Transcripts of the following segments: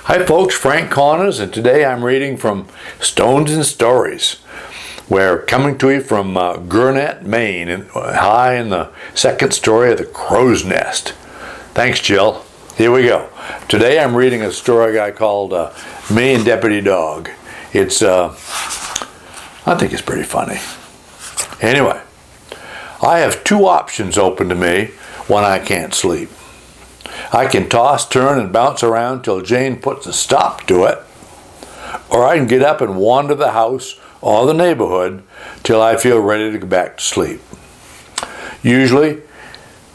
Hi folks, Frank Connors, and today I'm reading from Stones and Stories. We're coming to you from Gurnett, Maine, and high in the second story of The Crow's Nest. Thanks, Jill. Here we go. Today I'm reading a story I called Me and Deputy Dog. It's, I think it's pretty funny. Anyway, I have two options open to me when I can't sleep. I can toss, turn, and bounce around till Jane puts a stop to it, or I can get up and wander the house or the neighborhood till I feel ready to go back to sleep. Usually,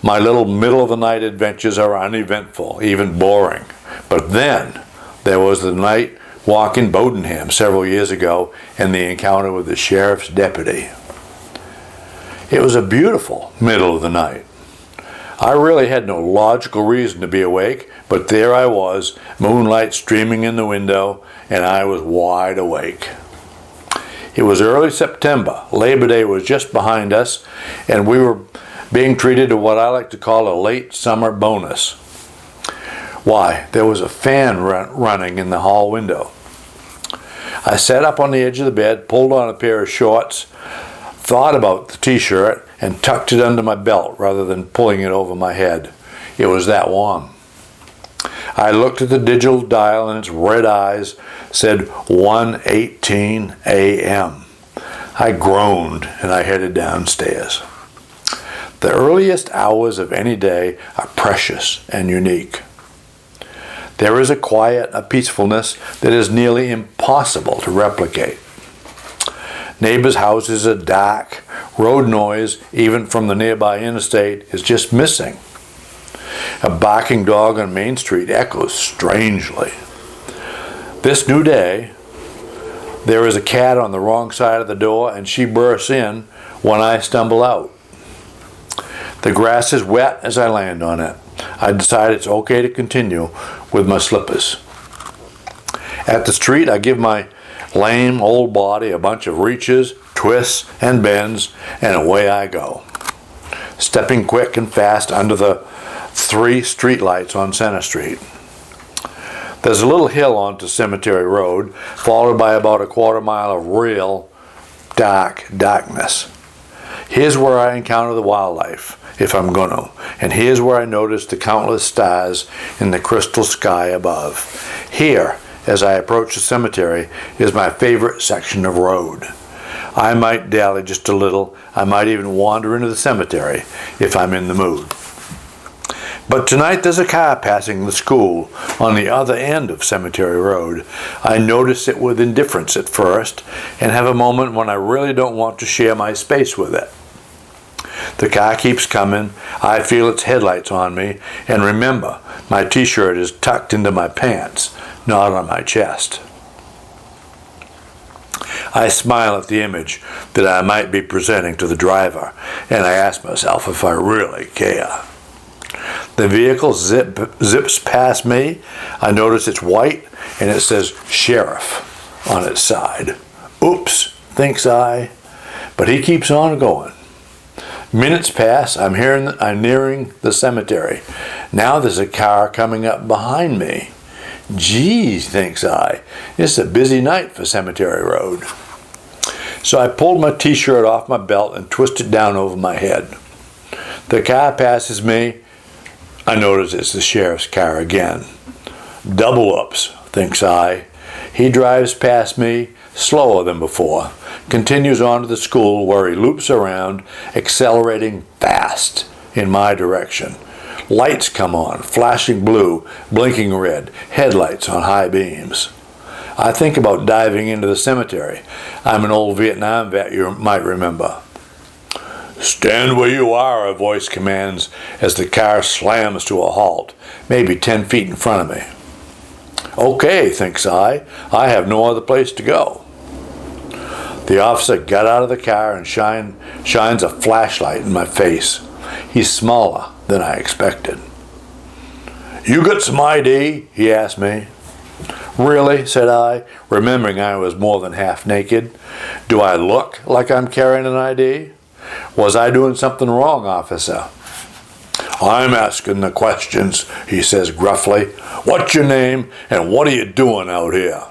my little middle-of-the-night adventures are uneventful, even boring. But then, there was the night walk in Bodenham several years ago and the encounter with the sheriff's deputy. It was a beautiful middle of the night. I really had no logical reason to be awake, but there I was, moonlight streaming in the window, and I was wide awake. It was early September. Labor Day was just behind us, and we were being treated to what I like to call a late summer bonus. Why, there was a fan running in the hall window. I sat up on the edge of the bed, pulled on a pair of shorts, thought about the t-shirt, and tucked it under my belt rather than pulling it over my head. It was that warm. I looked at the digital dial and its red eyes said 1:18 a.m. I groaned and I headed downstairs. The earliest hours of any day are precious and unique. There is a quiet, a peacefulness that is nearly impossible to replicate. Neighbors' houses are dark. Road noise, even from the nearby interstate, is just missing. A barking dog on Main Street echoes strangely. This new day, there is a cat on the wrong side of the door, and she bursts in when I stumble out. The grass is wet as I land on it. I decide it's okay to continue with my slippers. At the street, I give my lame old body a bunch of reaches, twists, and bends, and away I go, stepping quick and fast under the 3 streetlights on Center Street. There's a little hill onto Cemetery Road, followed by about a quarter mile of real darkness. Here's where I encounter the wildlife, if I'm gonna, and here's where I notice the countless stars in the crystal sky above. Here, as I approach the cemetery, is my favorite section of road. I might dally just a little. I might even wander into the cemetery if I'm in the mood. But tonight there's a car passing the school on the other end of Cemetery Road. I notice it with indifference at first and have a moment when I really don't want to share my space with it. The car keeps coming. I feel its headlights on me, and remember, my t-shirt is tucked into my pants, not on my chest. I smile at the image that I might be presenting to the driver, and I ask myself if I really care. The vehicle zips past me. I notice it's white, and it says Sheriff on its side. Oops, thinks I, but he keeps on going. Minutes pass. I'm nearing the cemetery. Now there's a car coming up behind me. Geez, thinks I, it's a busy night for Cemetery Road. So I pulled my t-shirt off my belt and twisted it down over my head. The car passes me. I notice it's the sheriff's car again. Double ups, thinks I. He drives past me, slower than before, continues on to the school where he loops around, accelerating fast in my direction. Lights come on, flashing blue, blinking red, headlights on high beams. I think about diving into the cemetery. I'm an old Vietnam vet, you might remember. Stand where you are, a voice commands as the car slams to a halt, maybe 10 feet in front of me. Okay, thinks I have no other place to go. The officer got out of the car and shines a flashlight in my face. He's smaller than I expected. You got some ID? He asked me. Really? Said I, remembering I was more than half naked. Do I look like I'm carrying an ID? Was I doing something wrong, officer? I'm asking the questions, he says gruffly. What's your name and what are you doing out here?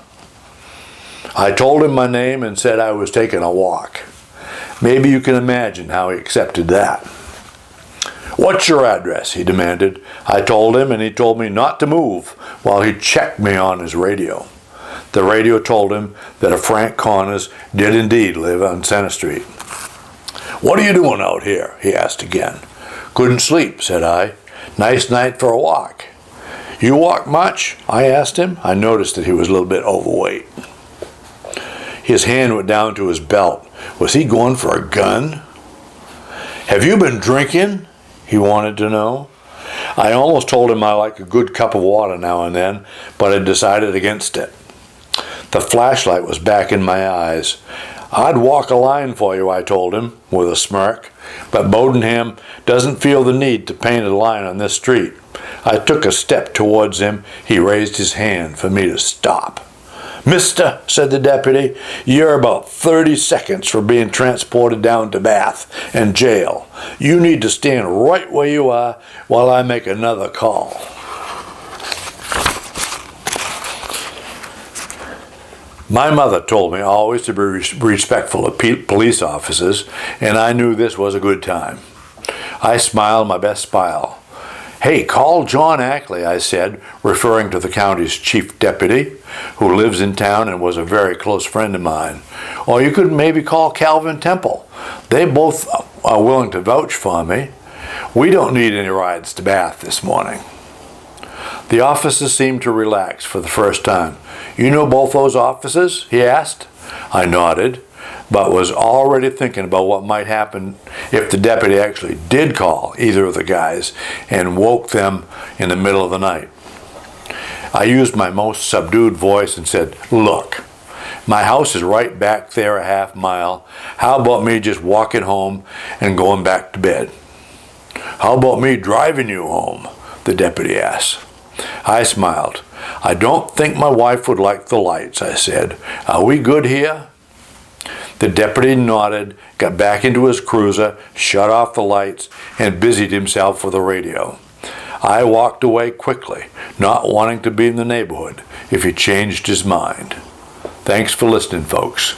I told him my name and said I was taking a walk. Maybe you can imagine how he accepted that. What's your address? He demanded. I told him, and he told me not to move while he checked me on his radio. The radio told him that a Frank Connors did indeed live on Center Street. What are you doing out here? He asked again. Couldn't sleep, said I. Nice night for a walk. You walk much? I asked him. I noticed that he was a little bit overweight. His hand went down to his belt. Was he going for a gun? Have you been drinking? He wanted to know. I almost told him I like a good cup of water now and then, but I decided against it. The flashlight was back in my eyes. I'd walk a line for you, I told him, with a smirk, but Bodenham doesn't feel the need to paint a line on this street. I took a step towards him. He raised his hand for me to stop. Mister, said the deputy, you're about 30 seconds from being transported down to Bath and jail. You need to stand right where you are while I make another call. My mother told me always to be respectful of police officers, and I knew this was a good time. I smiled my best smile. Hey, call John Ackley, I said, referring to the county's chief deputy, who lives in town and was a very close friend of mine. Or you could maybe call Calvin Temple. They both are willing to vouch for me. We don't need any rides to Bath this morning. The officer seemed to relax for the first time. You know both those officers? He asked. I nodded, but was already thinking about what might happen if the deputy actually did call either of the guys and woke them in the middle of the night. I used my most subdued voice and said, Look, my house is right back there a half mile. How about me just walking home and going back to bed? How about me driving you home? The deputy asked. I smiled. I don't think my wife would like the lights, I said. Are we good here? The deputy nodded, got back into his cruiser, shut off the lights, and busied himself with the radio. I walked away quickly, not wanting to be in the neighborhood if he changed his mind. Thanks for listening, folks.